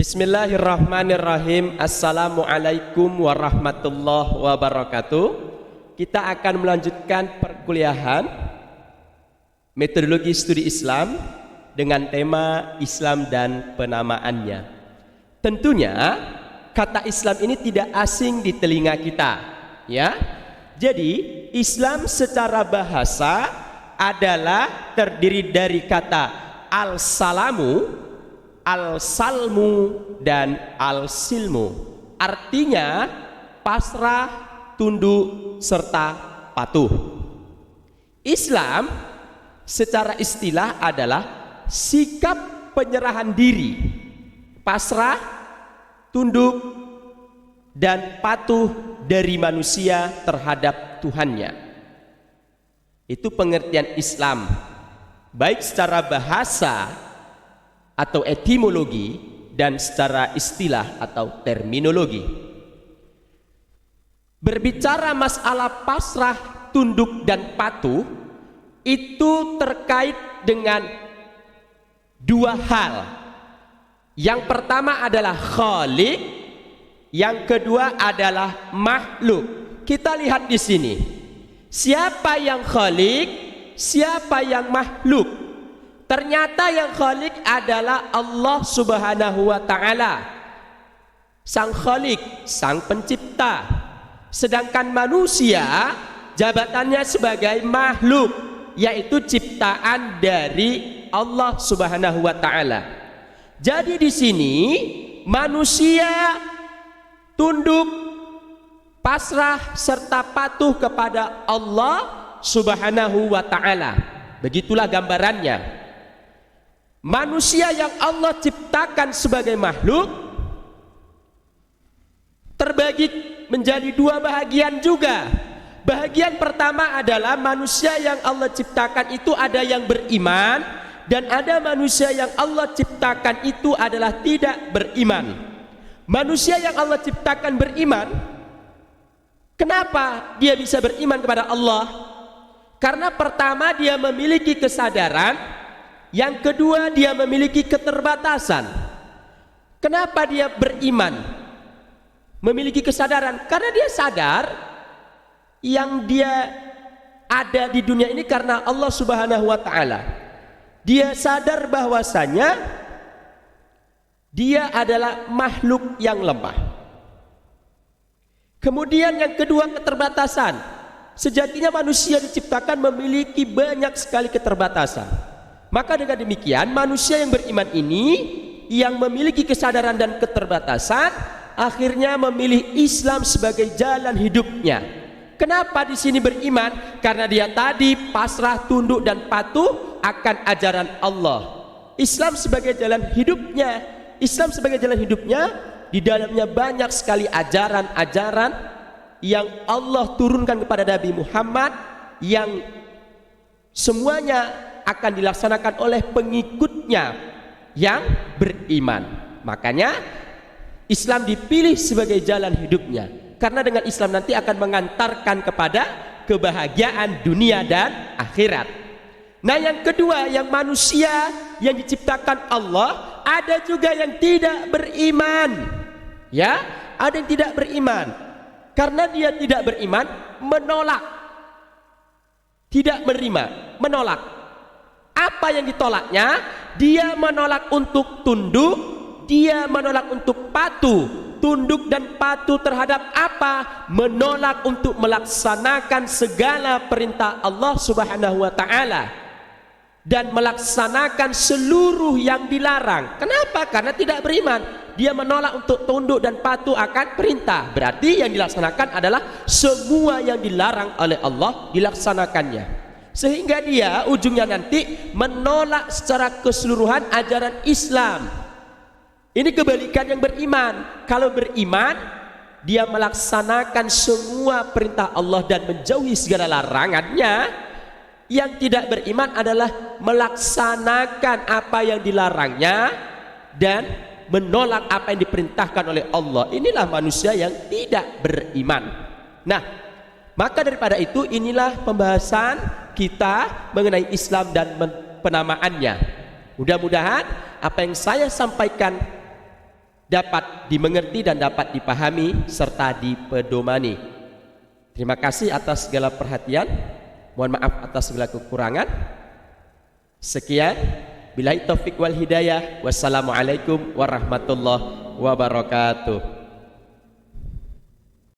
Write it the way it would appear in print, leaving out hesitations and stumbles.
Bismillahirrahmanirrahim. Assalamualaikum warahmatullahi wabarakatuh. Kita akan melanjutkan perkuliahan metodologi studi Islam dengan tema Islam dan penamaannya. Tentunya kata Islam ini tidak asing di telinga kita, ya. Jadi Islam secara bahasa adalah terdiri dari kata al-salamu, al-salmu, dan al-silmu. Artinya pasrah, tunduk, serta patuh. Islam secara istilah adalah sikap penyerahan diri, pasrah, tunduk, dan patuh dari manusia terhadap Tuhannya. Itu pengertian Islam, baik secara bahasa atau etimologi dan secara istilah atau terminologi. Berbicara masalah pasrah, tunduk, dan patuh itu terkait dengan dua hal. Yang pertama adalah khaliq, yang kedua adalah makhluk. Kita lihat di sini, siapa yang khaliq, siapa yang makhluk. Ternyata yang khaliq adalah Allah Subhanahu wa ta'ala, sang khaliq, sang pencipta. Sedangkan manusia jabatannya sebagai makhluk, yaitu ciptaan dari Allah Subhanahu wa ta'ala. Jadi di sini manusia tunduk, pasrah, serta patuh kepada Allah Subhanahu wa ta'ala. Begitulah gambarannya. Manusia yang Allah ciptakan sebagai makhluk terbagi menjadi dua bahagian juga. Bahagian pertama adalah manusia yang Allah ciptakan itu ada yang beriman, dan ada manusia yang Allah ciptakan itu adalah tidak beriman. Manusia yang Allah ciptakan beriman, kenapa dia bisa beriman kepada Allah? Karena pertama dia memiliki kesadaran, yang kedua dia memiliki keterbatasan. Kenapa dia beriman? Memiliki kesadaran karena dia sadar yang dia ada di dunia ini karena Allah Subhanahu wa ta'ala. Dia sadar bahwasanya dia adalah makhluk yang lemah. Kemudian yang kedua, keterbatasan. Sejatinya manusia diciptakan memiliki banyak sekali keterbatasan. Maka dengan demikian manusia yang beriman ini, yang memiliki kesadaran dan keterbatasan, akhirnya memilih Islam sebagai jalan hidupnya. Kenapa di sini beriman? Karena dia tadi pasrah, tunduk, dan patuh akan ajaran Allah. Islam sebagai jalan hidupnya. Islam sebagai jalan hidupnya, di dalamnya banyak sekali ajaran-ajaran yang Allah turunkan kepada Nabi Muhammad, yang semuanya akan dilaksanakan oleh pengikutnya yang beriman. Makanya Islam dipilih sebagai jalan hidupnya, karena dengan Islam nanti akan mengantarkan kepada kebahagiaan dunia dan akhirat. Nah, yang kedua, yang manusia yang diciptakan Allah, ada juga yang tidak beriman. Ya, ada yang tidak beriman. Karena dia tidak beriman, menolak, tidak menerima, menolak. Apa yang ditolaknya? Dia menolak untuk tunduk, dia menolak untuk patuh. Tunduk dan patuh terhadap apa? Menolak untuk melaksanakan segala perintah Allah Subhanahu wa ta'ala dan melaksanakan seluruh yang dilarang. Kenapa? Karena tidak beriman. Dia menolak untuk tunduk dan patuh akan perintah. Berarti yang dilaksanakan adalah semua yang dilarang oleh Allah dilaksanakannya. Sehingga dia ujungnya nanti menolak secara keseluruhan ajaran Islam. Ini kebalikan yang beriman. Kalau beriman, dia melaksanakan semua perintah Allah dan menjauhi segala larangannya. Yang tidak beriman adalah melaksanakan apa yang dilarangnya dan menolak apa yang diperintahkan oleh Allah. Inilah manusia yang tidak beriman. Nah, maka daripada itu, inilah pembahasan kita mengenai Islam dan penamaannya. Mudah-mudahan apa yang saya sampaikan dapat dimengerti dan dapat dipahami serta dipedomani. Terima kasih atas segala perhatian. Mohon maaf atas segala kekurangan. Sekian, billahi taufik wal hidayah. Wassalamualaikum warahmatullahi wabarakatuh.